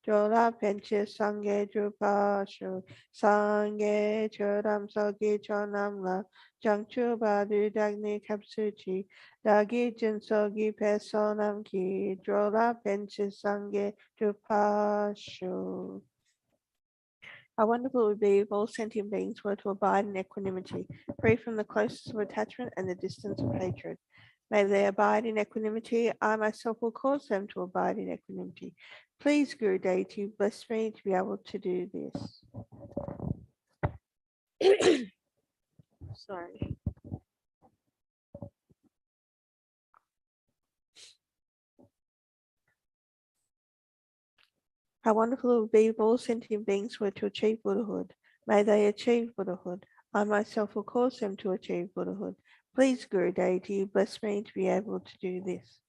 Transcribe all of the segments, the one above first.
Jola Penche Sange Drupashu Sange Choram Sogi Chonamla Jangchu Badu Dagni Kapsuchi Dagi Jinsogi Pesonam Ki Jola Penche Sange Drupashu. How wonderful it would be if all sentient beings were to abide in equanimity, free from the closeness of attachment and the distance of hatred. May they abide in equanimity. I myself will cause them to abide in equanimity. Please, Guru Deity, bless me to be able to do this. Sorry. How wonderful it would be if all sentient beings were to achieve Buddhahood. May they achieve Buddhahood. I myself will cause them to achieve Buddhahood. Please, Guru Deity, bless me to be able to do this.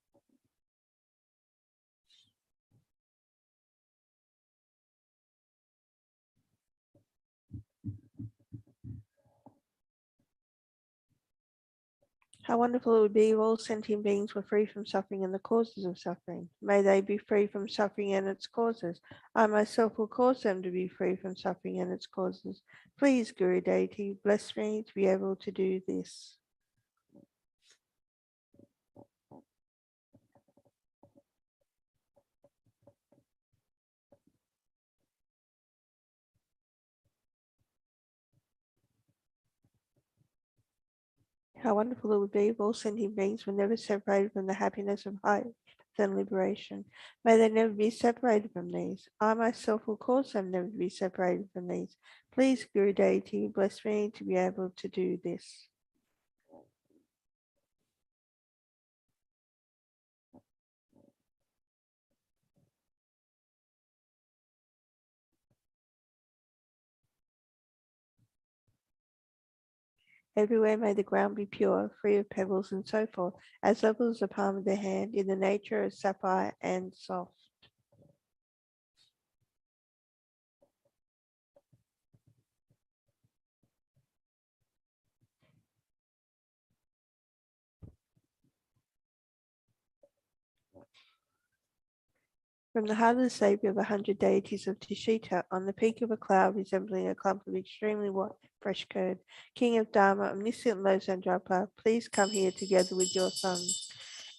How wonderful it would be if all sentient beings were free from suffering and the causes of suffering. May they be free from suffering and its causes. I myself will cause them to be free from suffering and its causes. Please, Guru Deity, bless me to be able to do this. How wonderful it would be if all sentient beings were never separated from the happiness of height and liberation. May they never be separated from these. I myself will cause them never to be separated from these. Please, Guru Deity, bless me to be able to do this. Everywhere may the ground be pure, free of pebbles and so forth, as level as the palm of the hand, in the nature of sapphire and soft. From the heart of the Saviour of 100 deities of Tishita, on the peak of a cloud resembling a clump of extremely white fresh curd, King of Dharma, omniscient Zopa, please come here together with your sons.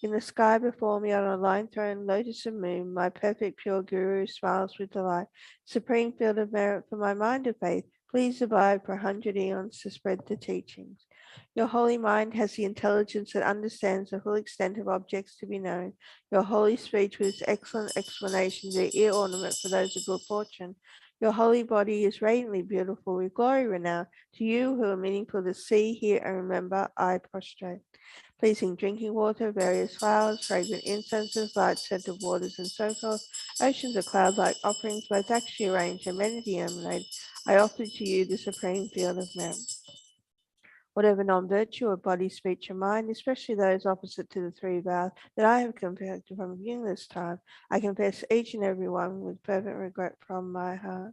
In the sky before me on a line throne, lotus and moon, my perfect pure Guru smiles with delight. Supreme field of merit for my mind of faith, please abide for 100 eons to spread the teachings. Your holy mind has the intelligence that understands the full extent of objects to be known. Your holy speech with its excellent explanation, the ear ornament for those of good fortune. Your holy body is radiantly beautiful with glory renowned. To you who are meaningful to see, hear, and remember, I prostrate. Pleasing drinking water, various flowers, fragrant incenses, light scented waters, and so forth, oceans of cloud-like offerings, both actually arranged and amenity emulated, I offer to you the supreme field of merit. Whatever non-virtue of body, speech, and mind, especially those opposite to the three vows that I have confessed from beginning this time, I confess each and every one with fervent regret from my heart.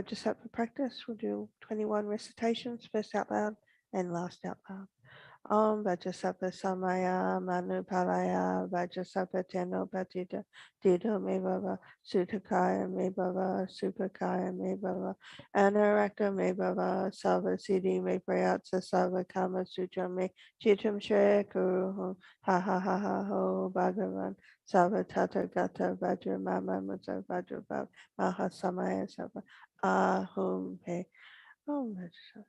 Just up for practice, we'll do 21 recitations, first out loud and last out loud. Om Vajrasattva Samaya Manupalaya Vajrasattva Teno Patita Dito Me Baba Sutakaya Me Baba Supakaya Me Baba Anarakta Me Baba Salva Siddhi Me Prayatsa Salva Kama Sutra Me Chitam Shreya Kuru Ha Ha Ha Ha Ho Bhagavan Salva Tata Gata Vajra Mama Mutta Vajra Bhav Maha Samaya Salva Ahum He Om Vajrasattva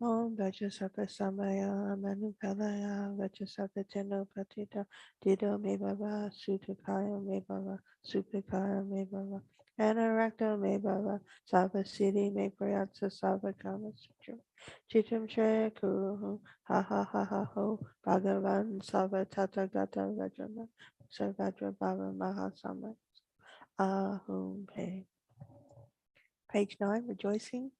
Om Vajrasattva Samaya Manupalaya Vajrasattva Teno Patita Dido Me Baba Sutakaya Me Baba Supakaya Me Baba Anarakta Me Baba Sava Siddhi Me Prayatsa Sava Kama Sutra Chitam Shaya Kuruhu Ha Ha Ha Ha Ho Bhagavan Sava Tata Gata Vajrama Savadra Baba Mahasama Ahum Pe. Page 9, Rejoicing.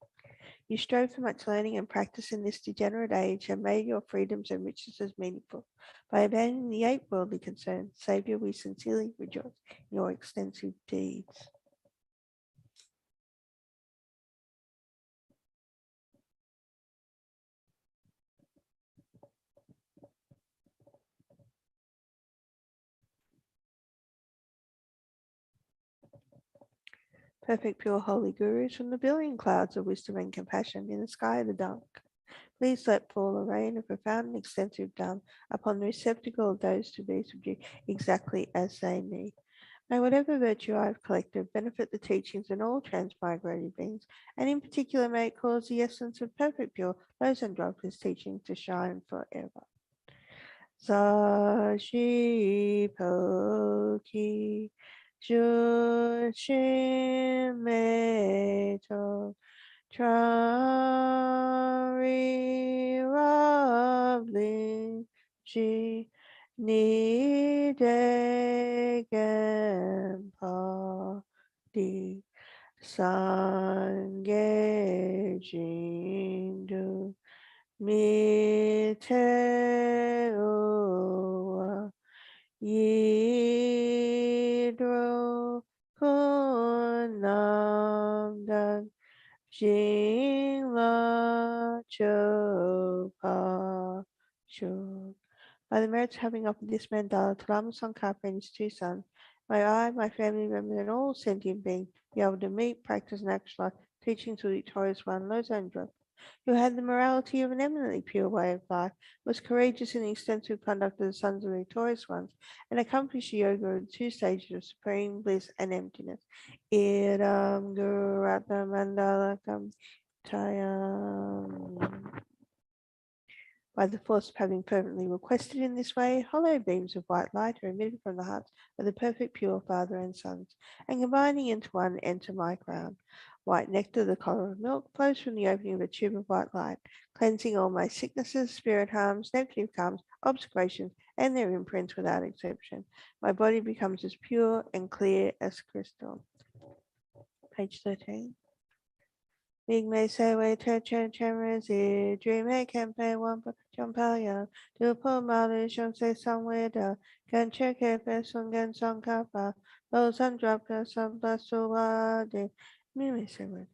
You strove for much learning and practice in this degenerate age and made your freedoms and riches meaningful. By abandoning the 8 worldly concerns, Saviour, we sincerely rejoice in your extensive deeds. Perfect, pure, holy gurus from the billion clouds of wisdom and compassion in the sky of the dark. Please let fall a rain of profound and extensive Dharma upon the receptacle of those to be subdued exactly as they need. May whatever virtue I have collected benefit the teachings in all transmigrated beings, and in particular may it cause the essence of perfect pure, those Andropolis teachings to shine forever. Sashi Poki Jushimeto Trari Rabli Ji Ni Degenpa Di Sange Jindu Miteo Yidro Kunam Jingla Chopa Shuk. By the merits of having offered this mandala to Lama Tsongkhapa and his 2 sons, may I, my family members, and all sentient beings be able to meet, practice, and actualize teachings of the victorious one, Losandra, who had the morality of an eminently pure way of life, was courageous in the extensive conduct of the sons of the victorious ones, and accomplished the yoga of the 2 stages of supreme bliss and emptiness. Iram Guru Ratna Mandalakam Tayam. By the force of having fervently requested in this way, hollow beams of white light are emitted from the hearts of the perfect pure Father and Sons, and combining into one enter my crown. White nectar, the color of milk, flows from the opening of a tube of white light, cleansing all my sicknesses, spirit harms, negative karmas, obscurations, and their imprints without exception. My body becomes as pure and clear as crystal. Page 13. Migme sewe techen chemrezi, dreame kempe wampa champaya, dupo malu shonse sangweda, gan cheke fe sungan Tsongkhapa, lo sandrapka sambasuwade, mime sewe.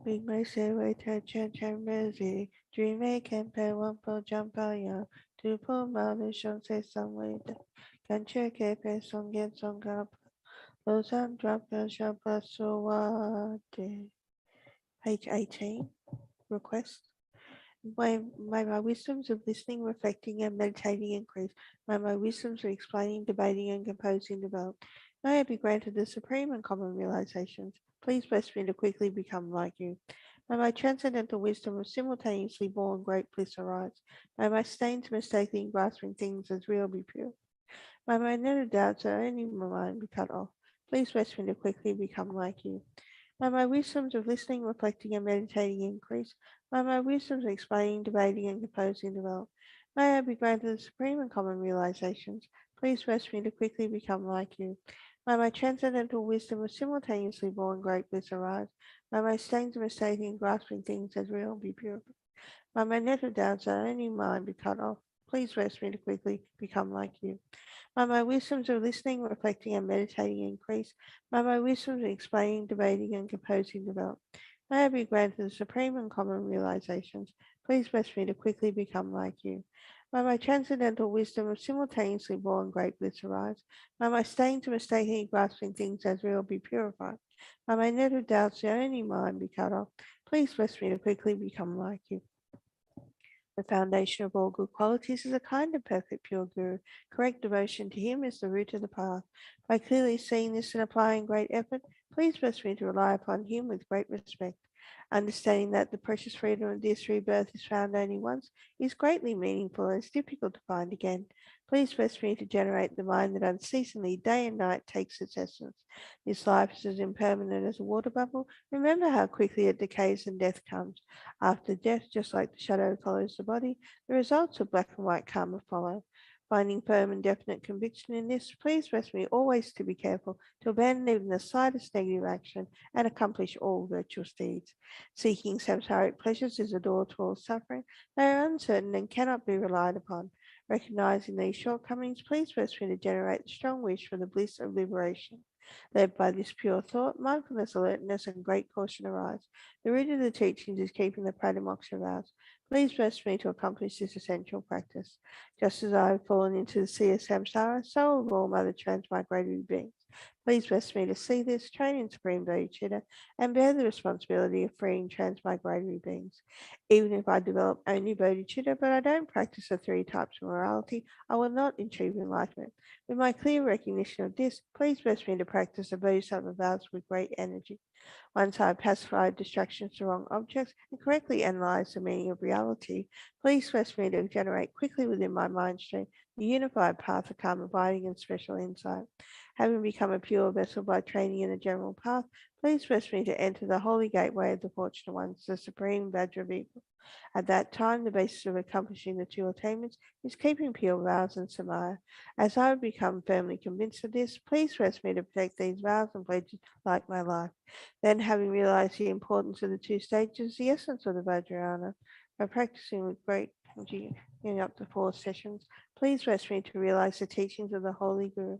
We may say we Chen Chen busy, dream a campaign one po jump ya, two po mouth shall say some way. Can check a pace on get some up. Those and drop the shop so what? Page 18. Request. May my wisdoms of listening, reflecting, and meditating increase. May my wisdoms of explaining, debating, and composing develop. May I be granted the supreme and common realizations. Please bless me to quickly become like you. May my transcendental wisdom of simultaneously born great bliss arise. May my stains mistaking grasping things as real be pure. May my net of doubts that only my mind be cut off. Please bless me to quickly become like you. May my wisdoms of listening, reflecting, and meditating increase. May my wisdoms of explaining, debating, and composing develop. May I be granted the supreme and common realizations. Please bless me to quickly become like you. May my transcendental wisdom of simultaneously born great bliss arise. May my stains of mistaking and grasping things as real be purified. May my net of doubts that only mine be cut off. Please bless me to quickly become like you. May my wisdoms of listening, reflecting, and meditating increase. May my wisdoms of explaining, debating, and composing develop. May I be granted the supreme and common realizations. Please bless me to quickly become like you. May my transcendental wisdom of simultaneously born great bliss arise. May my stains of mistaking and grasping things as real be purified. May my net of doubts the only mind be cut off. Please bless me to quickly become like you. The foundation of all good qualities is a kind and perfect pure Guru. Correct devotion to him is the root of the path. By clearly seeing this and applying great effort, please bless me to rely upon him with great respect. Understanding that the precious freedom of this rebirth is found only once is greatly meaningful and is difficult to find again. Please bless me to generate the mind that unceasingly, day and night, takes its essence. This life is as impermanent as a water bubble. Remember how quickly it decays and death comes. After death, just like the shadow follows the body, the results of black and white karma follow. Finding firm and definite conviction in this, please bless me always to be careful, to abandon even the slightest negative action and accomplish all virtuous deeds. Seeking samsaric pleasures is a door to all suffering. They are uncertain and cannot be relied upon. Recognizing these shortcomings, please bless me to generate the strong wish for the bliss of liberation. Led by this pure thought, mindfulness, alertness, and great caution arise. The root of the teachings is keeping the pratimoksha vows. Please bless me to accomplish this essential practice. Just as I have fallen into the sea of samsara, so have all other transmigratory beings. Please bless me to see this, train in supreme bodhicitta, and bear the responsibility of freeing transmigratory beings. Even if I develop only bodhicitta, but I don't practice the three types of morality, I will not achieve enlightenment. With my clear recognition of this, please bless me to practice the bodhisattva vows with great energy. Once I have pacified distractions to wrong objects and correctly analyzed the meaning of reality, please bless me to generate quickly within my mind stream the unified path of calm abiding and special insight. Having become a pure vessel by training in the general path, please bless me to enter the holy gateway of the fortunate ones, the supreme Vajraviga. At that time, the basis of accomplishing the two attainments is keeping pure vows and samaya. As I have become firmly convinced of this, please bless me to protect these vows and pledges like my life. Then, having realized the importance of the two stages, the essence of the Vajrayana, by practicing with great energy in up to 4 sessions, please bless me to realize the teachings of the Holy Guru.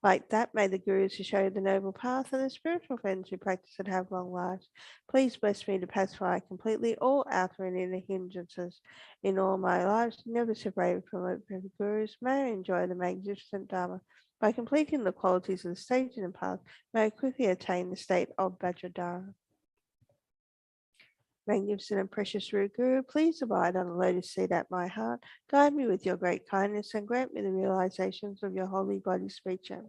Like that, may the Gurus who show the noble path and the spiritual friends who practice it have long lives. Please bless me to pacify completely all outer and inner hindrances. In all my lives, never separated from the Gurus, may I enjoy the magnificent Dharma. By completing the qualities of the stages and path, may I quickly attain the state of Vajradhara. Magnificent and precious root Guru, please abide on the lotus seat at my heart. Guide me with your great kindness and grant me the realizations of your holy body, speech, and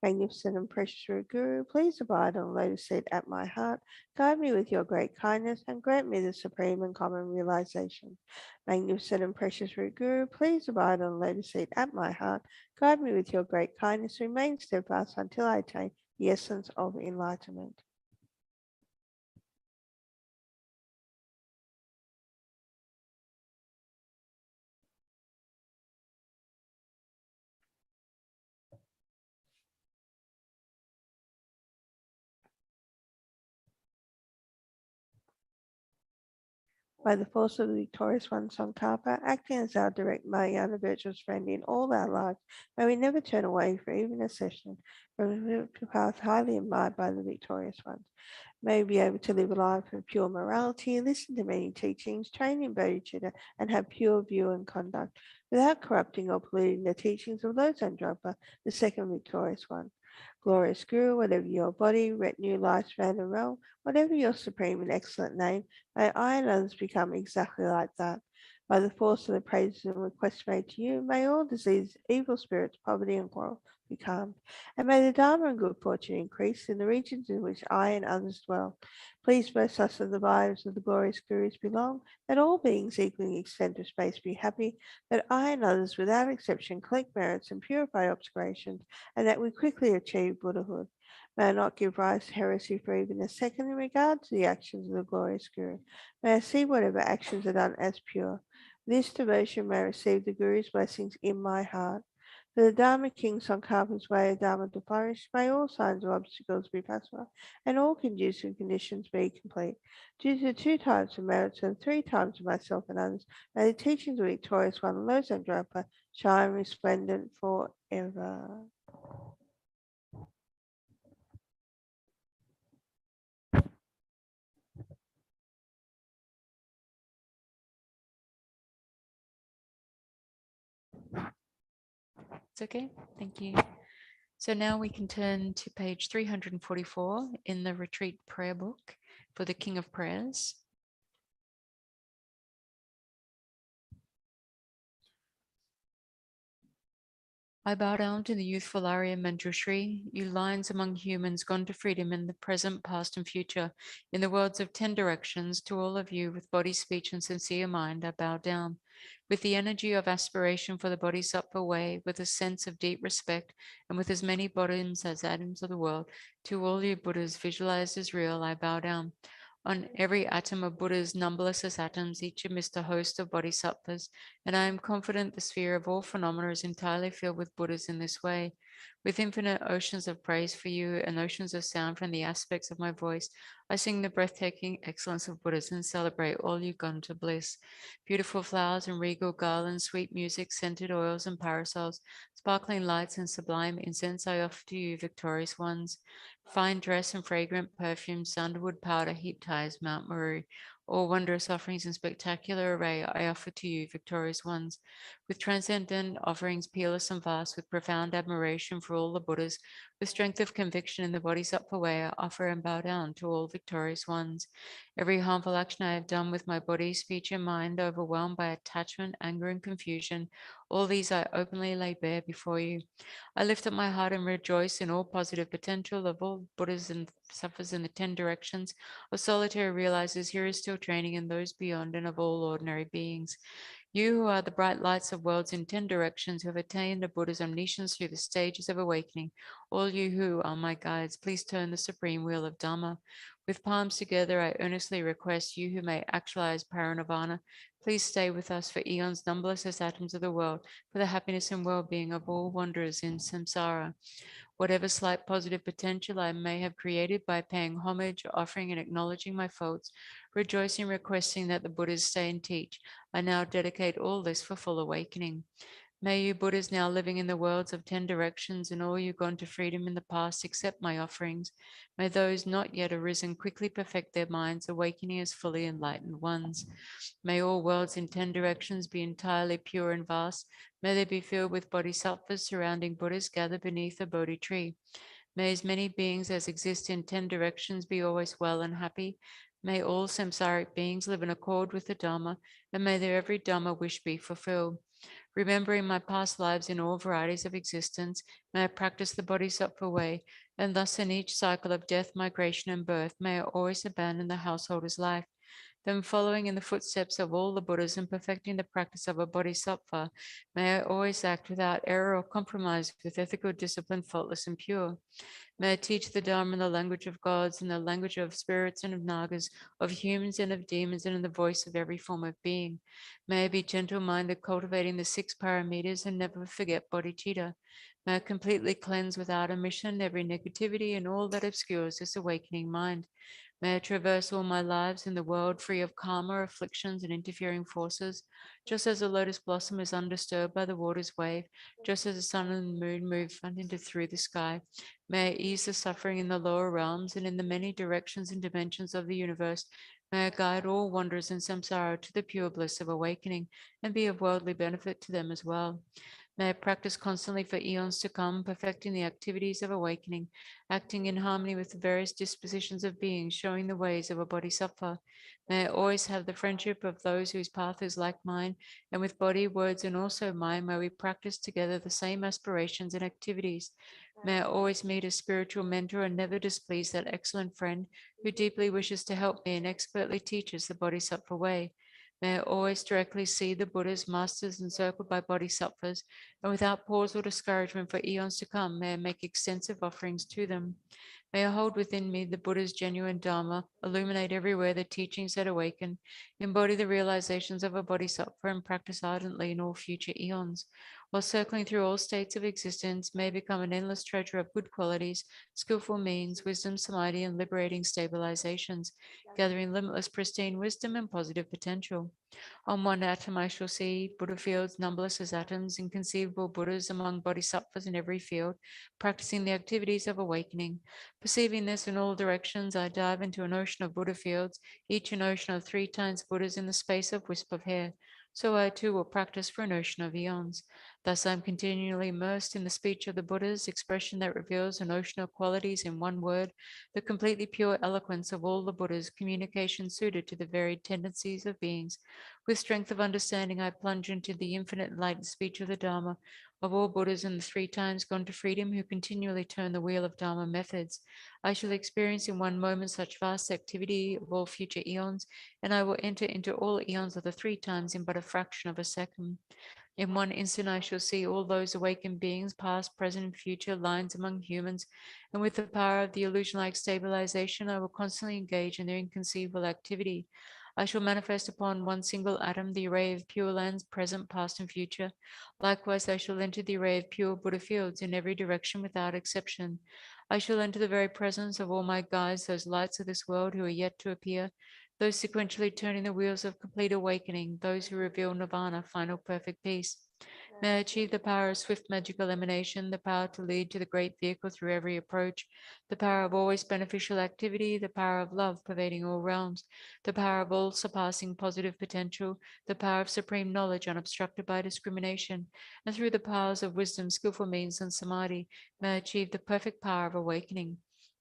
magnificent and precious root Guru, please abide on the lotus seat at my heart. Guide me with your great kindness and grant me the supreme and common realization. Magnificent and precious root Guru, please abide on the lotus seat at my heart. Guide me with your great kindness. Remain steadfast until I attain the essence of enlightenment. By the force of the victorious one, Tsongkhapa, acting as our direct Mahayana virtuous friend in all our lives, may we never turn away for even a session from the path highly admired by the victorious ones. May we be able to live a life of pure morality, listen to many teachings, train in bodhicitta, and have pure view and conduct, without corrupting or polluting the teachings of Losang Drampa, the second victorious one. Glorious Guru, whatever your body, retinue, lifespan, and realm, whatever your supreme and excellent name, may I and others become exactly like that. By the force of the praises and requests made to you, may all disease, evil spirits, poverty, and quarrel be calmed. And may the Dharma and good fortune increase in the regions in which I and others dwell. Please bless us that the lives of the glorious Gurus belong, that all beings equally in extent of space be happy, that I and others without exception collect merits and purify obscurations, and that we quickly achieve Buddhahood. May I not give rise to heresy for even a second in regard to the actions of the glorious Guru. May I see whatever actions are done as pure. This devotion may receive the Guru's blessings in my heart. For the Dharma King Tsongkhapa's way of Dharma to flourish, may all signs of obstacles be passed by, and all conducive conditions be complete. Due to the 2 types of merits and 3 times of myself and others, may the teachings of the victorious one, Losang Drampa, shine resplendent forever. It's okay. Thank you. So now we can turn to page 344 in the retreat prayer book for the King of Prayers. I bow down to the youthful Arya Manjushri, you lions among humans gone to freedom in the present, past, and future, in the worlds of 10 directions, to all of you with body, speech, and sincere mind, I bow down. With the energy of aspiration for the Bodhisattva way, with a sense of deep respect, and with as many bottoms as atoms of the world, to all you Buddhas visualized as real, I bow down. On every atom of Buddhas, numberless as atoms, each amidst a host of bodhisattvas, and I am confident the sphere of all phenomena is entirely filled with Buddhas in this way. With infinite oceans of praise for you and oceans of sound from the aspects of my voice, I sing the breathtaking excellence of Buddhas and celebrate all you gone to bliss. Beautiful flowers and regal garlands, sweet music, scented oils and parasols, sparkling lights and sublime incense I offer to you, victorious ones. Fine dress and fragrant perfume, sandalwood powder, heap ties, Mount Meru. All wondrous offerings in spectacular array I offer to you, victorious ones. With transcendent offerings, peerless and vast, with profound admiration for all the Buddhas, with strength of conviction in the Bodhisattva way, I offer and bow down to all victorious ones. Every harmful action I have done with my body, speech, and mind, overwhelmed by attachment, anger, and confusion, all these I openly lay bare before you. I lift up my heart and rejoice in all positive potential of all Buddhas and suffers in the 10 directions of solitary realizers here is still training in those beyond and of all ordinary beings. You who are the bright lights of worlds in 10 directions who have attained a Buddha's omniscience through the stages of awakening, all you who are my guides, please turn the supreme wheel of Dharma. With palms together, I earnestly request you who may actualize parinirvana, please stay with us for eons numberless as atoms of the world, for the happiness and well-being of all wanderers in samsara. Whatever slight positive potential I may have created by paying homage, offering, and acknowledging my faults, rejoicing, requesting that the Buddhas stay and teach, I now dedicate all this for full awakening. May you Buddhas now living in the worlds of 10 directions and all you gone to freedom in the past accept my offerings. May those not yet arisen quickly perfect their minds, awakening as fully enlightened ones. May all worlds in 10 directions be entirely pure and vast. May they be filled with bodhisattvas surrounding Buddhas gathered beneath a Bodhi tree. May as many beings as exist in 10 directions be always well and happy. May all samsaric beings live in accord with the Dharma, and may their every Dharma wish be fulfilled. Remembering my past lives in all varieties of existence, may I practice the Bodhisattva way, and thus in each cycle of death, migration, and birth, may I always abandon the householder's life. Then, following in the footsteps of all the Buddhas and perfecting the practice of a Bodhisattva, may I always act without error or compromise with ethical discipline, faultless and pure. May I teach the Dharma in the language of gods, in the language of spirits and of nagas, of humans and of demons, and in the voice of every form of being. May I be gentle-minded, cultivating the 6 paramitas, and never forget bodhicitta. May I completely cleanse without omission every negativity and all that obscures this awakening mind. May I traverse all my lives in the world free of karma, afflictions, and interfering forces, just as a lotus blossom is undisturbed by the water's wave, just as the sun and the moon move unhindered through the sky. May I ease the suffering in the lower realms and in the many directions and dimensions of the universe. May I guide all wanderers in samsara to the pure bliss of awakening and be of worldly benefit to them as well. May I practice constantly for eons to come, perfecting the activities of awakening, acting in harmony with the various dispositions of beings, showing the ways of a bodhisattva. May I always have the friendship of those whose path is like mine, and with body, words, and also mind, may we practice together the same aspirations and activities. May I always meet a spiritual mentor and never displease that excellent friend who deeply wishes to help me and expertly teaches the bodhisattva way. May I always directly see the Buddhas, masters, encircled by bodhisattvas, and without pause or discouragement for eons to come, may I make extensive offerings to them. May I hold within me the Buddha's genuine Dharma, illuminate everywhere the teachings that awaken, embody the realizations of a bodhisattva, and practice ardently in all future eons. While circling through all states of existence, may I become an endless treasure of good qualities, skillful means, wisdom, samadhi, and liberating stabilizations, gathering limitless pristine wisdom and positive potential. On one atom I shall see Buddha fields numberless as atoms, inconceivable Buddhas among bodhisattvas in every field, practicing the activities of awakening. Perceiving this in all directions, I dive into an ocean of Buddha fields, each an ocean of 3 times Buddhas in the space of wisp of hair. So I too will practice for an ocean of eons. Thus I am continually immersed in the speech of the Buddhas, expression that reveals an ocean of qualities in one word, the completely pure eloquence of all the Buddhas, communication suited to the varied tendencies of beings. With strength of understanding, I plunge into the infinite enlightened speech of the Dharma of all Buddhas and the 3 times gone to freedom who continually turn the wheel of Dharma methods. I shall experience in one moment such vast activity of all future eons, and I will enter into all eons of the 3 times in but a fraction of a second. In one instant, I shall see all those awakened beings, past, present, and future, lines among humans, and with the power of the illusion like stabilization, I will constantly engage in their inconceivable activity. I shall manifest upon one single atom the array of pure lands, present, past, and future. Likewise, I shall enter the array of pure Buddha fields in every direction without exception. I shall enter the very presence of all my guides, those lights of this world who are yet to appear, those sequentially turning the wheels of complete awakening, those who reveal nirvana, final perfect peace. May I achieve the power of swift magical emanation, the power to lead to the great vehicle through every approach, the power of always beneficial activity, the power of love pervading all realms, the power of all surpassing positive potential, the power of supreme knowledge unobstructed by discrimination, and through the powers of wisdom, skillful means, and samadhi, may I achieve the perfect power of awakening.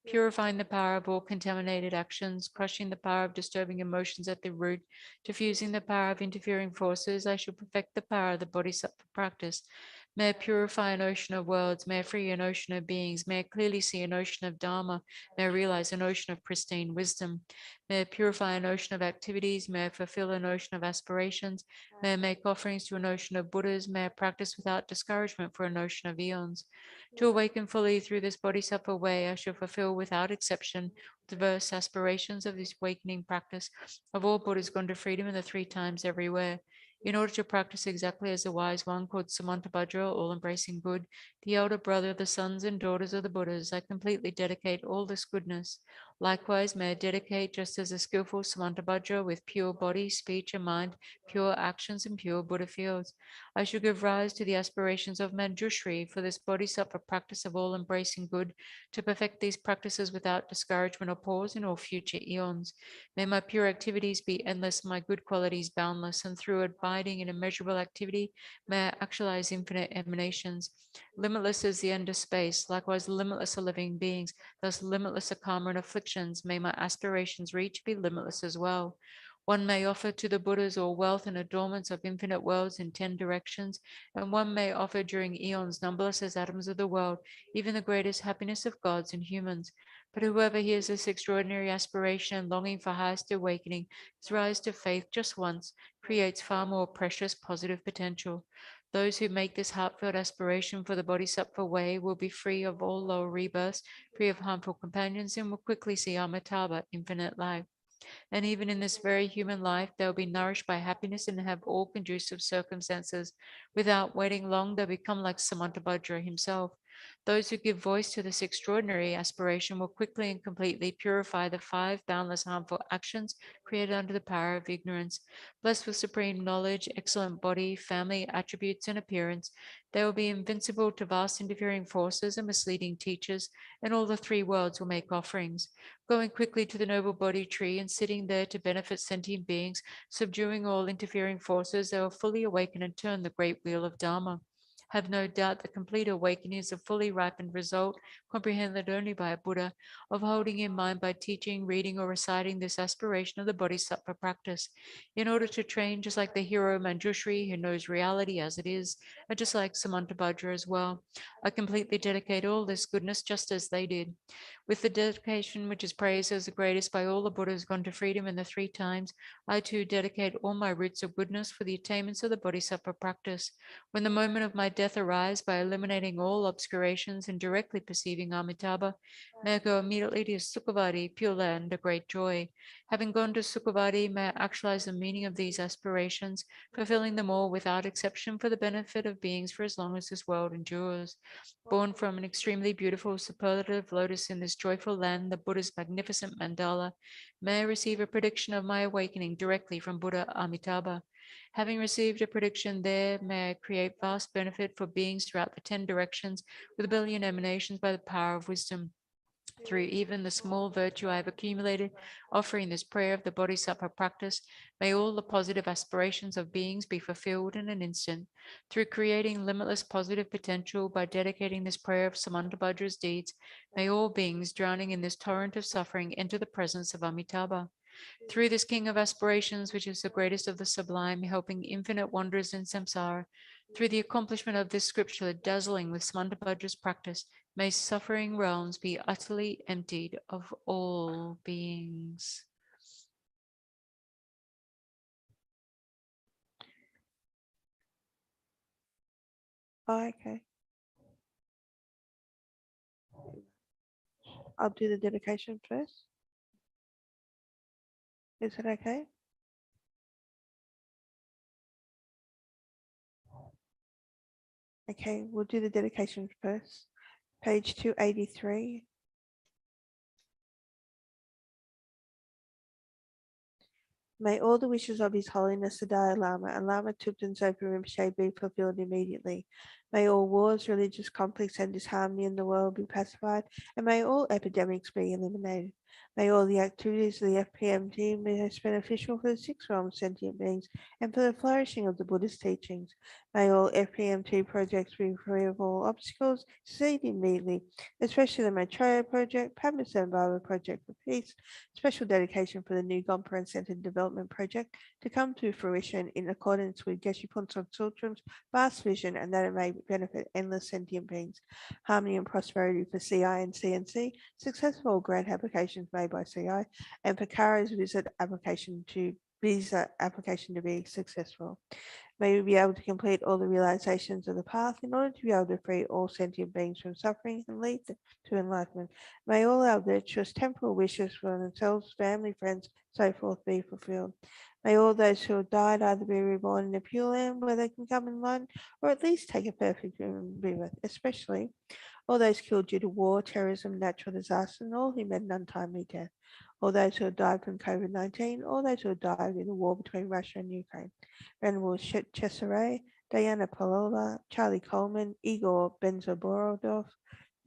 Purifying the power of all contaminated actions, crushing the power of disturbing emotions at the root, diffusing the power of interfering forces, I shall perfect the power of the bodhisattva practice. May I purify an ocean of worlds, may I free an ocean of beings, may I clearly see an ocean of Dharma, may I realize an ocean of pristine wisdom. May I purify an ocean of activities, may I fulfill an ocean of aspirations, may I make offerings to an ocean of Buddhas, may I practice without discouragement for an ocean of eons. To awaken fully through this bodhisattva way, I shall fulfill without exception diverse aspirations of this awakening practice of all Buddhas gone to freedom in the 3 times everywhere. In order to practice exactly as the wise one called Samantabhadra, all embracing good, the elder brother of the sons and daughters of the Buddhas, I completely dedicate all this goodness. Likewise, may I dedicate just as a skillful Samantabhadra with pure body, speech, and mind, pure actions, and pure Buddha fields. I shall give rise to the aspirations of Manjushri for this bodhisattva practice of all embracing good, to perfect these practices without discouragement or pause in all future eons. May my pure activities be endless, my good qualities boundless, and through abiding in immeasurable activity, may I actualize infinite emanations. Limitless is the end of space, likewise limitless are living beings, thus limitless are karma and afflictions. May my aspirations reach be limitless as well. One may offer to the Buddhas all wealth and adornments of infinite worlds in 10 directions, and one may offer during eons numberless as atoms of the world, even the greatest happiness of gods and humans. But whoever hears this extraordinary aspiration and longing for highest awakening, is rise to faith just once, creates far more precious positive potential. Those who make this heartfelt aspiration for the Bodhisattva way will be free of all lower rebirths, free of harmful companions, and will quickly see Amitabha, infinite life. And even in this very human life, they'll be nourished by happiness and have all conducive circumstances. Without waiting long, they'll become like Samantabhadra himself. Those who give voice to this extraordinary aspiration will quickly and completely purify the 5 boundless harmful actions created under the power of ignorance. Blessed with supreme knowledge, excellent body, family, attributes, and appearance, they will be invincible to vast interfering forces and misleading teachers, and all the 3 worlds will make offerings. Going quickly to the noble body tree and sitting there to benefit sentient beings, subduing all interfering forces, they will fully awaken and turn the great wheel of Dharma. Have no doubt that complete awakening is a fully ripened result, comprehended only by a Buddha, of holding in mind by teaching, reading, or reciting this aspiration of the Bodhisattva practice. In order to train, just like the hero Manjushri, who knows reality as it is, and just like Samantabhadra as well, I completely dedicate all this goodness just as they did. With the dedication which is praised as the greatest by all the Buddhas gone to freedom in the 3 times, I too dedicate all my roots of goodness for the attainments of the Bodhisattva practice. When the moment of my death arrives, by eliminating all obscurations and directly perceiving Amitabha, may I go immediately to Sukhavati, Pure Land, a great joy. Having gone to Sukhavati, may I actualize the meaning of these aspirations, fulfilling them all without exception for the benefit of beings for as long as this world endures. Born from an extremely beautiful superlative lotus in this joyful land, the Buddha's magnificent mandala, may I receive a prediction of my awakening directly from Buddha Amitabha. Having received a prediction there, may I create vast benefit for beings throughout the 10 directions with a billion emanations by the power of wisdom. Through even the small virtue I have accumulated, offering this prayer of the Bodhisattva practice, may all the positive aspirations of beings be fulfilled in an instant. Through creating limitless positive potential by dedicating this prayer of Samantabhadra's deeds, may all beings drowning in this torrent of suffering enter the presence of Amitabha. Through this king of aspirations, which is the greatest of the sublime, helping infinite wonders in samsara, through the accomplishment of this scripture dazzling with Samantabhadra's practice, may suffering realms be utterly emptied of all beings. Oh, okay. I'll do the dedication first. Is it okay? Okay, we'll do the dedication first. Page 283. May all the wishes of His Holiness the Dalai Lama and Lama Thubten Zopa Rinpoche be fulfilled immediately. May all wars, religious conflicts, and disharmony in the world be pacified, and may all epidemics be eliminated. May all the activities of the FPM team be most beneficial for the 6 realm sentient beings and for the flourishing of the Buddhist teachings. May all FPMT projects be free of all obstacles, succeed immediately, especially the Maitreya project, Padmasambhava Baba project for peace, special dedication for the new Gompa Centered Development Project to come to fruition in accordance with Geshe Phuntsok Tsultrim's vast vision, and that it may benefit endless sentient beings. Harmony and prosperity for CI and CNC, successful grant applications made by CI, and for Kara's visa application to be successful. May we be able to complete all the realizations of the path in order to be able to free all sentient beings from suffering and lead them to enlightenment. May all our virtuous temporal wishes for themselves, family, friends, so forth be fulfilled. May all those who have died either be reborn in a pure land where they can come in line, or at least take a perfect rebirth, especially all those killed due to war, terrorism, natural disaster, and all who met an untimely death. All those who have died from COVID-19, all those who have died in the war between Russia and Ukraine. Venerable Cesare, Diana Palola, Charlie Coleman, Igor Benzoborodov,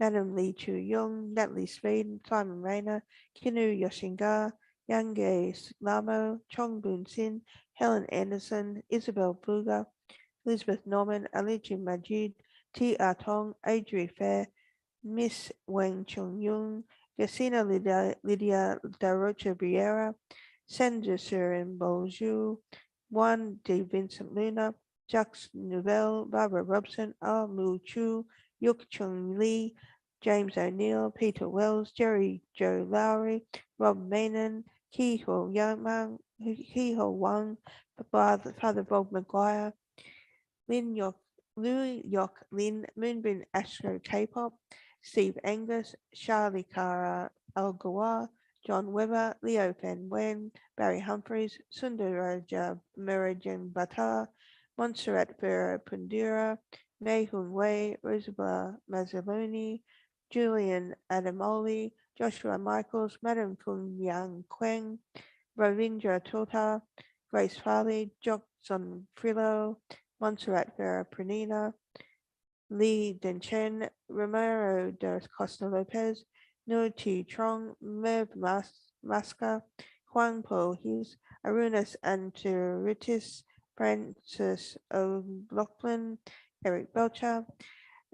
Madam Lee Chu Young, Natalie Speed, Simon Rayner, Kinu Yoshinga, Yange Lamo, Chong Boon Sin, Helen Anderson, Isabel Buga, Elizabeth Norman, Aliji Majid, T. R. Tong, Adri Fair, Miss Wang Chung Yung, Yasina Lydia Darocha Briera, Sandra Surin Bonjour, Juan de Vincent Luna, Jacques Nouvelle, Barbara Robson, Ah Mu Chu, Yuk Chung Lee, James O'Neill, Peter Wells, Jerry Joe Lowry, Rob Manon, Ki Ho Wang, Father Bob McGuire, Lin Yok, Lu Yok Lin, Moonbin Astro K-pop, Steve Angus, Charlie Kara Al-Gawar, John Weber, Leo Fan Wen, Barry Humphries, Sundaraja Merajan Bhatta, Montserrat Vera Pundira, Mei Hun Wei, Rosabella Mazzolini, Julian Adamoli, Joshua Michaels, Madam Kung Yang Queng, Ravindra Tota, Grace Farley, Johnson Frillo, Montserrat Vera Pranina, Li Denchen, Romero de Costa Lopez, Nur Chi Trong, Merv Masca, Huang Po Hughes, Arunas Antiritis, Francis O'Loughlin, Eric Belcher,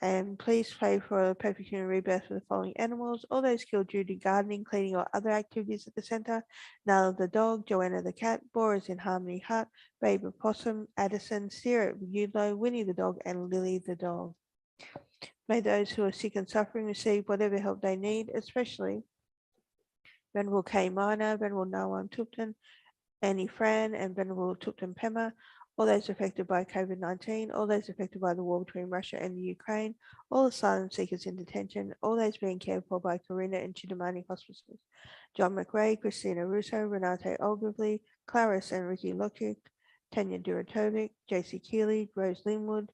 and please pray for a perfect human rebirth for the following animals. All those killed due to gardening, cleaning, or other activities at the center. Nala the dog, Joanna the cat, Boris in Harmony Hut, Babe Opossum, Addison, Sarah Udlo, Winnie the dog, and Lily the dog. May those who are sick and suffering receive whatever help they need, especially Venerable K. Minor, Venerable Nawam Tupton, Annie Fran, and Venerable Tupton Pema, all those affected by COVID-19, all those affected by the war between Russia and the Ukraine, all asylum seekers in detention, all those being cared for by Karina and Chidamani hospices, John McRae, Christina Russo, Renate Ogilvy, Clarice and Ricky Lokic, Tanya Duratovic, JC Keeley, Rose Linwood,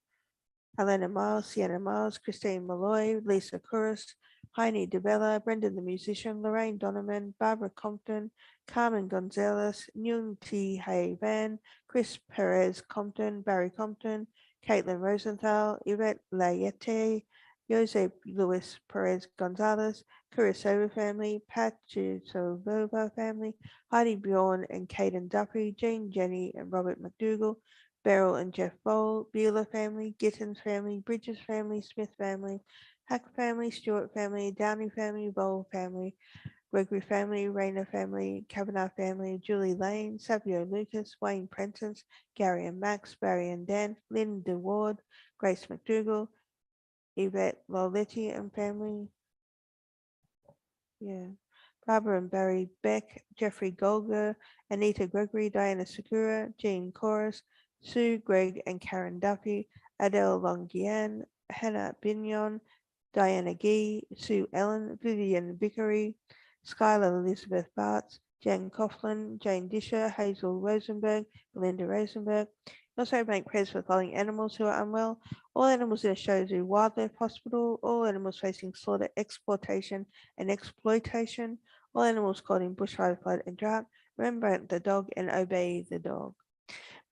Helena Miles, Sienna Miles, Christine Malloy, Lisa Couris, Heine DeBella, Brendan the musician, Lorraine Donovan, Barbara Compton, Carmen Gonzalez, Nyung T. Hay Van, Chris Perez Compton, Barry Compton, Caitlin Rosenthal, Yvette Layette, Jose Luis Perez Gonzalez, Kurisova family, Pat Jusovova family, Heidi Bjorn and Caden Duffy, Jane Jenny and Robert McDougall, Beryl and Jeff Bowl, Beeler family, Gittins family, Bridges family, Smith family, Hack family, Stewart family, Downey family, Bowl family, Gregory family, Rayner family, Kavanagh family, Julie Lane, Savio Lucas, Wayne Prentice, Gary and Max, Barry and Dan, Lynn DeWard, Grace McDougall, Yvette Loletti and family, Barbara and Barry Beck, Jeffrey Golger, Anita Gregory, Diana Sakura, Jean Chorus, Sue, Greg, and Karen Duffy, Adele Longian, Hannah Bignon, Diana Gee, Sue Ellen, Vivian Vickery, Skylar Elizabeth Bartz, Jen Coughlin, Jane Disher, Hazel Rosenberg, Belinda Rosenberg. Also make prayers for the following animals who are unwell. All animals in a show zoo wildlife hospital, all animals facing slaughter, exploitation, and exploitation, all animals caught in bushfire, flood, and drought. Remember the dog and obey the dog.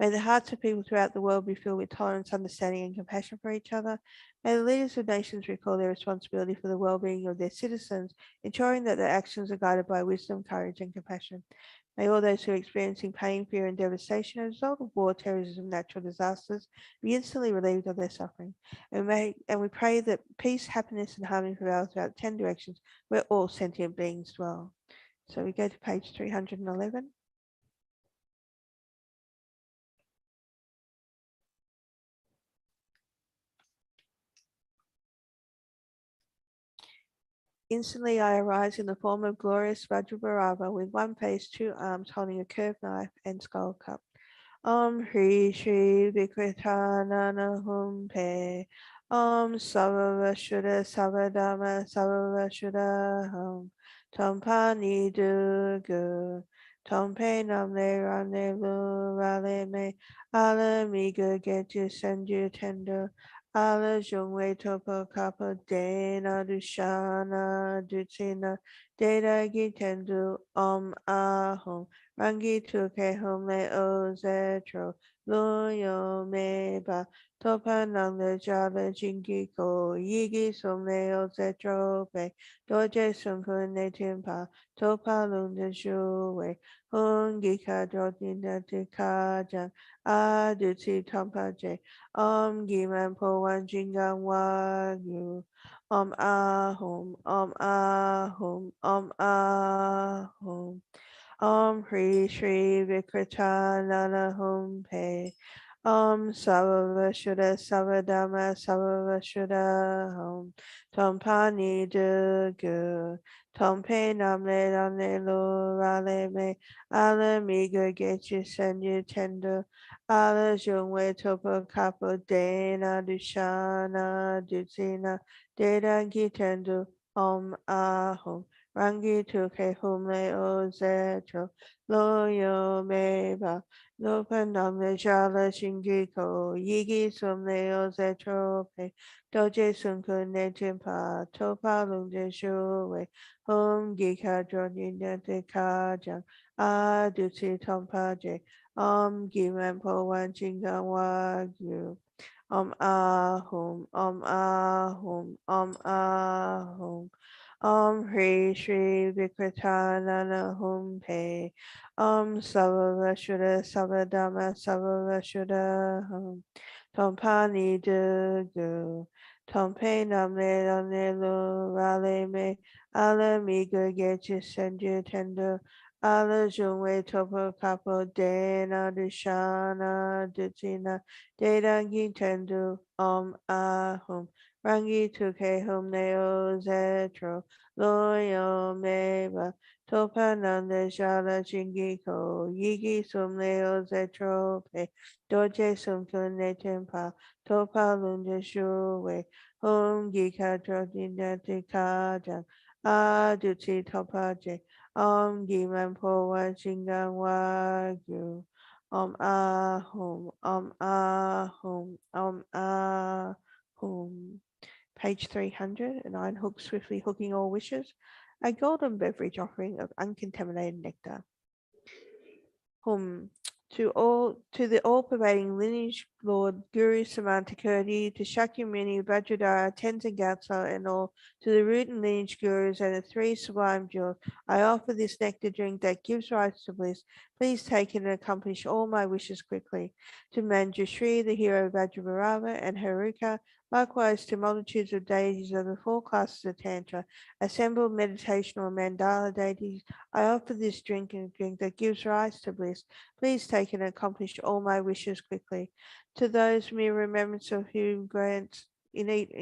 May the hearts of people throughout the world be filled with tolerance, understanding, and compassion for each other. May the leaders of nations recall their responsibility for the well-being of their citizens, ensuring that their actions are guided by wisdom, courage, and compassion. May all those who are experiencing pain, fear, and devastation as a result of war, terrorism, natural disasters be instantly relieved of their suffering. And we pray that peace, happiness, and harmony prevail throughout 10 directions where all sentient beings dwell. So we go to page 311. Instantly I arise in the form of glorious Vajrabharava with one face, two arms, holding a curved knife and skull cup. Om Hri Shri Vikritanana Hum Pe. Om Savava Shuddha Savadama Savava Shuddha Hum. Tompa Ni Durga. Tompe Namle Ramne Lu Rale Me. Ala Miga Getju Senju Tendo. Ala Jungwe Topo Kappa Dena Dushana Dutsina. Deda Gitendu Om Ahum. Rangi tuke home o zetro, loyo meba, topa nang le java jingi ko, yigi sum le o zetro pe, doje sunku ne timpa, topa lung de juwe, hungi ka dodina de kajan, aduti tompa je, giman po wan jingang wagyu, ahum, ahum. Om Hri Shri Vikritanana Hum Pe. Om Savava Shuddha Savadama Savava Shuddha Hum. Tom Pani Dugu. Tom Pe Namle Namle Lo Rale Me. Ala Miga Getchu Senju Tendo. Ala Jungwe Topo Kapo Dena Dushana Dutsina. Deda Gitendo. Om Ahum. Rangi tuke humle o zetro, loyo meba, lopanam le jala shingi ko, yigi sumle o zetro pe, doje sunku ne jimpa, topa lungde shuwe, hum gika droni nete kajang, aduti tompaje, gimen po wan chingang wagyu. Ahum, ahum, ahum. Hri Shri Vikritanana Hum Pe. Savava Shuddha Savadama Savava Shuddha Hum. Tompani Dugu. Tompe Namne Namne Lu Rale Me. Ala Miga Gechi Senju Tendo. Ala Jungwe Topo Kapo Dena Dishana Dutina. Dedangi Tendu Ahum. Rangi Tuke Hum Neo Zetro. Loyo meba topananda shala chingiko yigi sum leo zetrope doje sum kunne tempa topa lunda shuwe hum gika trotina tikajan aduti topaje giman po wa chingan wagyu ahum. Page 300, and Iron Hook swiftly hooking all wishes, a golden beverage offering of uncontaminated nectar. Hum. To the all-pervading lineage Lord Guru Samantakirti, to Shakyamuni, Vajradhara, Tenzin Gyatso, and all, to the root and lineage gurus and the three sublime jewels, I offer this nectar drink that gives rise to bliss. Please take it and accomplish all my wishes quickly. To Manjushri, the hero Vajravarava, and Haruka, likewise to multitudes of deities of the four classes of Tantra, assembled meditational mandala deities, I offer this drink and drink that gives rise to bliss. Please take and accomplish all my wishes quickly. To those mere remembrance of whom grants innate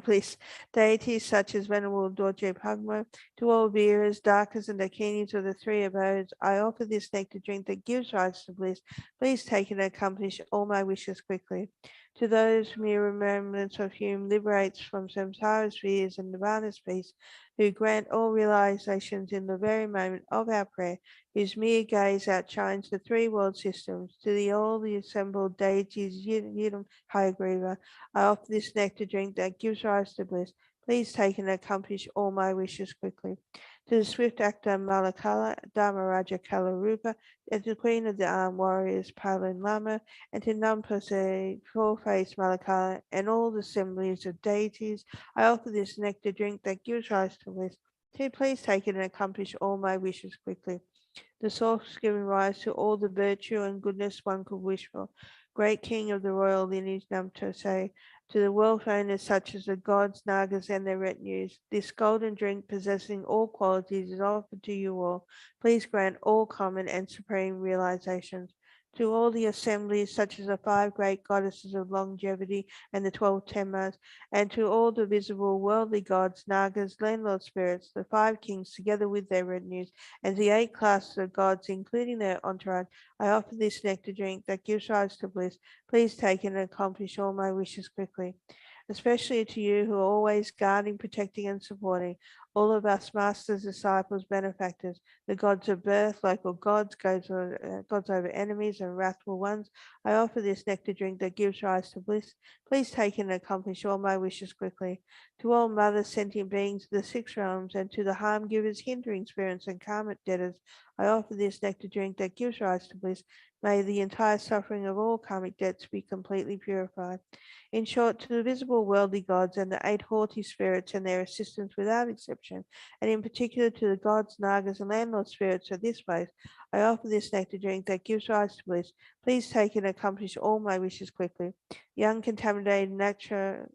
bliss, deities such as Venerable Dorje Pagmo, to all Veeras, Darkas, and Dakinis of the three abodes, I offer this nectar drink that gives rise to bliss. Please take and accomplish all my wishes quickly. To those mere remembrance of whom liberates from samsara's fears and nirvana's peace, who grant all realizations in the very moment of our prayer, whose mere gaze outshines the three world systems, to all the assembled deities, Yidam Hayagriva, I offer this nectar drink that gives rise to bliss. Please take and accomplish all my wishes quickly. To the swift actor Malakala, Dharmaraja Kalarupa, and to the queen of the armed warriors, Palin Lama, and to Nampase, four-faced Malakala, and all the assemblies of deities, I offer this nectar drink that gives rise to bliss. Please take it and accomplish all my wishes quickly. The source giving rise to all the virtue and goodness one could wish for. Great King of the royal lineage Namtose, to the wealth owners such as the gods, Nagas, and their retinues, this golden drink possessing all qualities is offered to you all. Please grant all common and supreme realizations. To all the assemblies such as the five great goddesses of longevity and the 12 Temas, and to all the visible worldly gods, Nagas, landlord spirits, the five kings together with their retinues, and the eight classes of gods, including their entourage, I offer this nectar drink that gives rise to bliss. Please take it and accomplish all my wishes quickly. Especially to you who are always guarding, protecting, and supporting all of us masters, disciples, benefactors, the gods of birth, local gods, gods over enemies, and wrathful ones. I offer this nectar drink that gives rise to bliss. Please take it and accomplish all my wishes quickly. To all mothers, sentient beings of the six realms, and to the harm givers, hindering spirits, and karmic debtors, I offer this nectar drink that gives rise to bliss. May the entire suffering of all karmic debts be completely purified. In short, to the visible worldly gods and the eight haughty spirits and their assistants without exception, and in particular to the gods, Nagas, and landlord spirits of this place, I offer this nectar drink that gives rise to bliss. Please take and accomplish all my wishes quickly. The uncontaminated nature,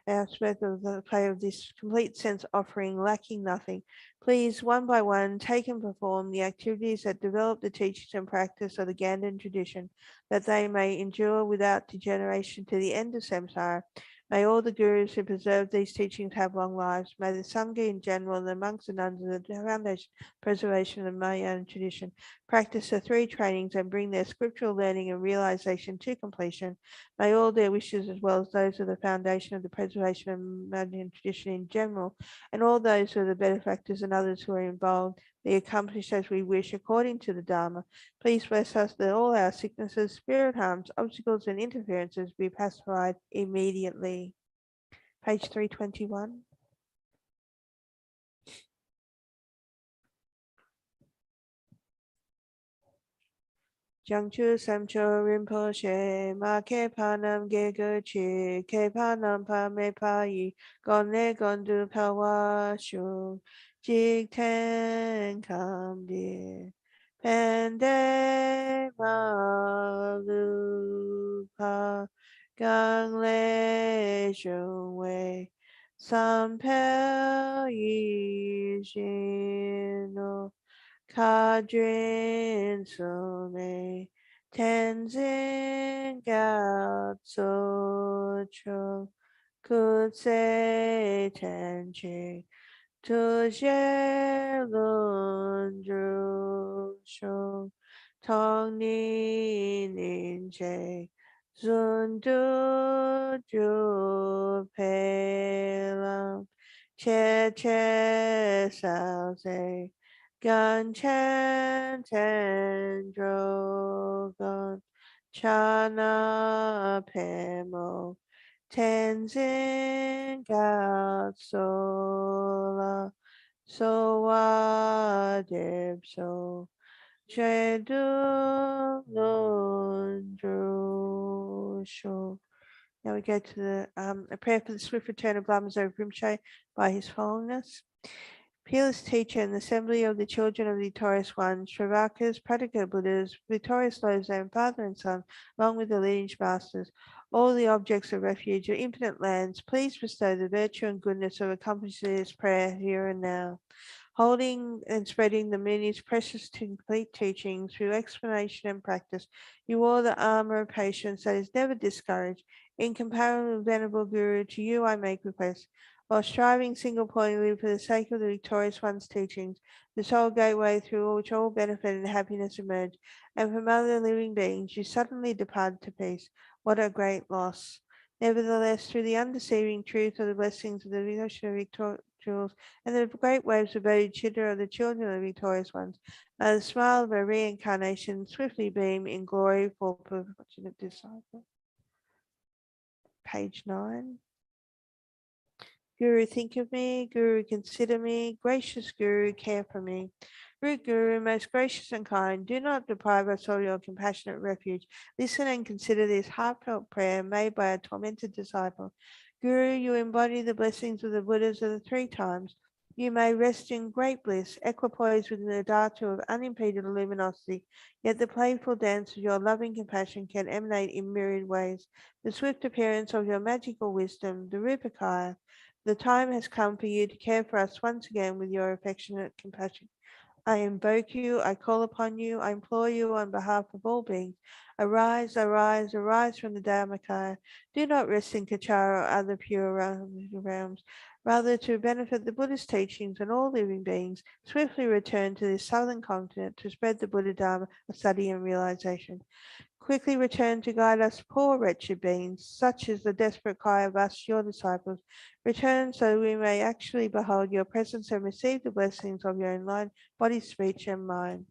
aspect of the play of this complete sense offering, lacking nothing. Please, one by one, take and perform the activities that develop the teachings and practice of the Ganden tradition, that they may endure without degeneration to the end of samsara. May all the gurus who preserve these teachings have long lives. May the Sangha in general and the monks and nuns of the foundation preservation of Mahayana tradition practice the three trainings and bring their scriptural learning and realization to completion. May all their wishes, as well as those of the foundation of the preservation of Mahayana tradition in general, and all those who are the benefactors and others who are involved, be accomplished as we wish according to the Dharma. Please bless us that all our sicknesses, spirit harms, obstacles, and interferences be pacified immediately. Page 321. Jiangchu Samcho Rinpoche Ma Ke Panam Ge Ge Ke Panam Pa Me Pa Yi Gon Ne Gon Du Pa Wa Shu Jig Ten Kam Di Pende Ma Lu Pa Gang Le Shun Wei Sam Pe Yi Shin No Kadrin Some Tenzin Gyatso Cho Kutse Tenchi Tuje Lundru Sho Tong Ni Ninje Zundu Ju Pelam Che Che Sao Ze Gan Chen Ten Drogon Chana Pemo Tenzin Gatsola Soa Debso Jedu Lundru Sho. Now we go to the a prayer for the swift return of Lama Zopa Rinpoche by His Holiness. Peerless teacher and assembly of the children of the victorious ones, Shravakas, Pradika Buddhas, victorious Losam, father and son, along with the lineage masters, all the objects of refuge of infinite lands, please bestow the virtue and goodness of accomplishing this prayer here and now. Holding and spreading the many precious complete teachings through explanation and practice, you wore the armor of patience that is never discouraged. Incomparable venerable Guru, to you I make request. While striving single-pointedly for the sake of the victorious one's teachings, the sole gateway through which all benefit and happiness emerge, and from other living beings, you suddenly departed to peace. What a great loss! Nevertheless, through the undeceiving truth of the blessings of the devotion of victorious and the great waves of bodhi chitta of the children of the victorious ones, may the smile of a reincarnation swiftly beam in glory for fortunate disciple. Page 9. Guru, think of me. Guru, consider me. Gracious Guru, care for me. Root Guru, most gracious and kind, do not deprive us of your compassionate refuge. Listen and consider this heartfelt prayer made by a tormented disciple. Guru, you embody the blessings of the Buddhas of the three times. You may rest in great bliss, equipoised within the dhatu of unimpeded luminosity, yet the playful dance of your loving compassion can emanate in myriad ways. The swift appearance of your magical wisdom, the Rupakaya, the time has come for you to care for us once again with your affectionate compassion. I invoke you, I call upon you, I implore you on behalf of all beings. Arise, arise, arise from the Dharmakaya. Do not rest in Kachara or other pure realms. Rather, to benefit the Buddhist teachings and all living beings, swiftly return to this southern continent to spread the Buddha Dharma of study and realization. Quickly return to guide us poor wretched beings, such as the desperate cry of us, your disciples. Return so we may actually behold your presence and receive the blessings of your enlightened body, speech, and mind.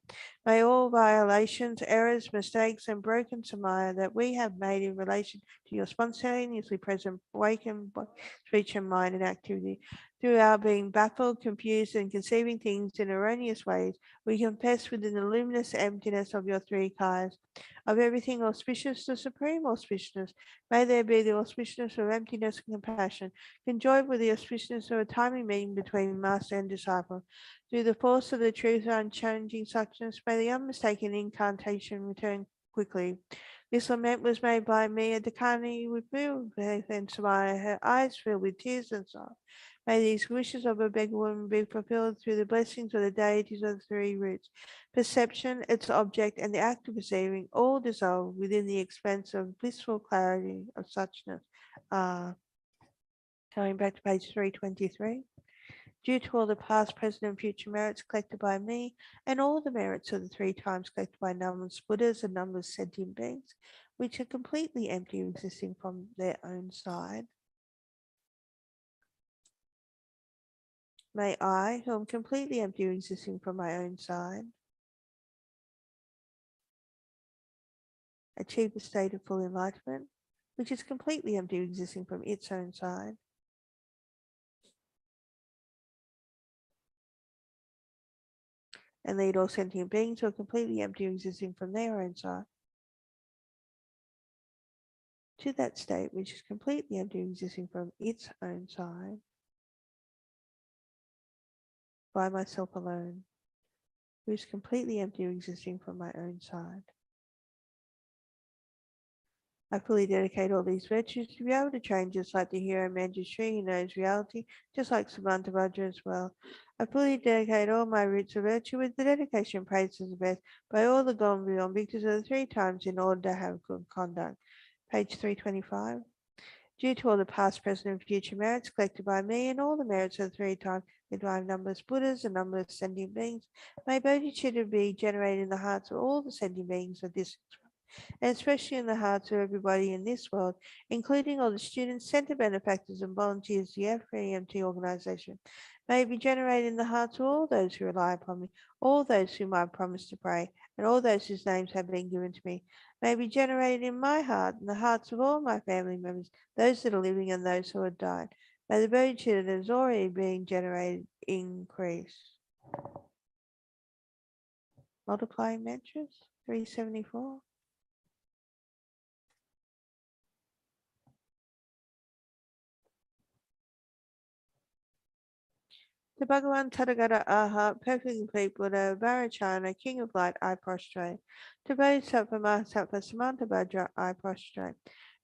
May all violations, errors, mistakes, and broken samaya that we have made in relation to your spontaneously present awakened body, speech, and mind and activity, through our being baffled, confused, and conceiving things in erroneous ways, we confess within the luminous emptiness of your three kayas. Of everything auspicious, the supreme auspiciousness, may there be the auspiciousness of emptiness and compassion, conjoined with the auspiciousness of a timely meeting between master and disciple. Through the force of the truth and unchanging suchness, may the unmistaken incantation return quickly. This lament was made by me at Dakani with faith and Samaya, her eyes filled with tears and sorrow. May these wishes of a beggar woman be fulfilled through the blessings of the deities of the three roots. Perception, its object, and the act of perceiving all dissolve within the expanse of blissful clarity of suchness. Going back to page 323. Due to all the past, present, and future merits collected by me, and all the merits of the 3 times collected by numberless Buddhas and numberless sentient beings, which are completely empty, existing from their own side. May I, who am completely empty, existing from my own side, achieve the state of full enlightenment, which is completely empty, existing from its own side. And lead all sentient beings who are completely empty, existing from their own side, to that state which is completely empty, existing from its own side, by myself alone, who is completely empty, existing from my own side. I fully dedicate all these virtues to be able to train just like the hero Manjushri who knows reality, just like Samantabhadra as well. I fully dedicate all my roots of virtue with the dedication and praise of the best by all the gone beyond victors of the 3 times in order to have good conduct. Page 325. Due to all the past, present, and future merits collected by me and all the merits of the 3 times with my numberless Buddhas and numberless sentient beings, may bodhicitta be generated in the hearts of all the sentient beings of this and especially in the hearts of everybody in this world, including all the students, center benefactors, and volunteers of the FEMT organization, may be generated in the hearts of all those who rely upon me, all those whom I promised to pray, and all those whose names have been given to me, may be generated in my heart, and the hearts of all my family members, those that are living and those who have died. May the bodhicitta that is already being generated increase. Multiplying mantras, 374. To Bhagavan Tathagata Arhat, perfect complete Buddha, Varachana, King of Light, I prostrate. To Bodhisattva Mahasattva Samantabhadra, I prostrate.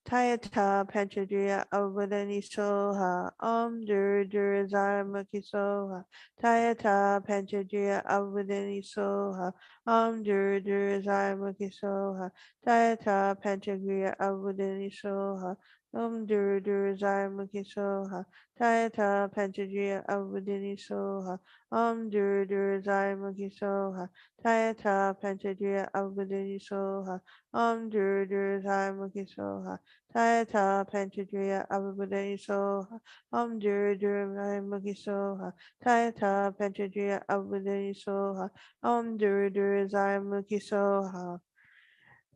Tayata Panchadriya Avadani Soha, Om Dur Dur Zaramukhi Soha. Tayata Panchadriya Avadani Soha, Om Dur Dur Zaramukhi Soha. Tayata Panchadriya Avadani Soha, Om Dur Dur Zaramukhi Soha. Tayata Panchadriya Avadini Soha, Om Dur Dur Zaimukhi Soha, Tayata Panchadriya Avadini Soha, Om Dur Dur Zaimukhi Soha, Tayata Panchadriya Avadini Soha, Om Dur Dur Zaimukhi Soha, Tayata Panchadriya Avadini Soha, Om Dur Dur Zaimukhi Soha.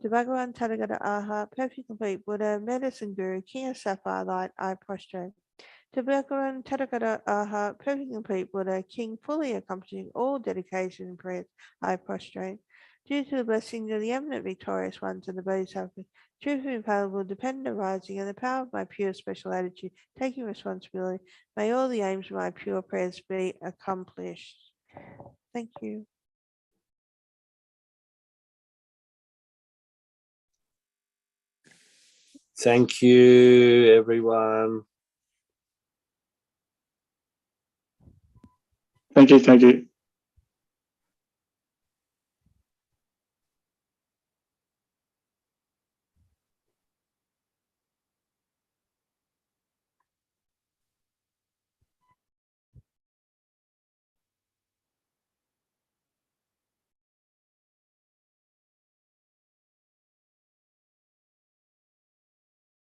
To Bhagavan Tathagata Arhat, perfect complete Buddha, medicine guru, king of sapphire light, I prostrate. To Bhagavan Tathagata Arhat, perfect complete Buddha, king fully accomplishing all dedication and prayers, I prostrate. Due to the blessings of the eminent victorious ones and the Bodhisattvas, truth of infallible, dependent arising, and the power of my pure special attitude, taking responsibility, may all the aims of my pure prayers be accomplished. Thank you. Thank you, everyone. Thank you.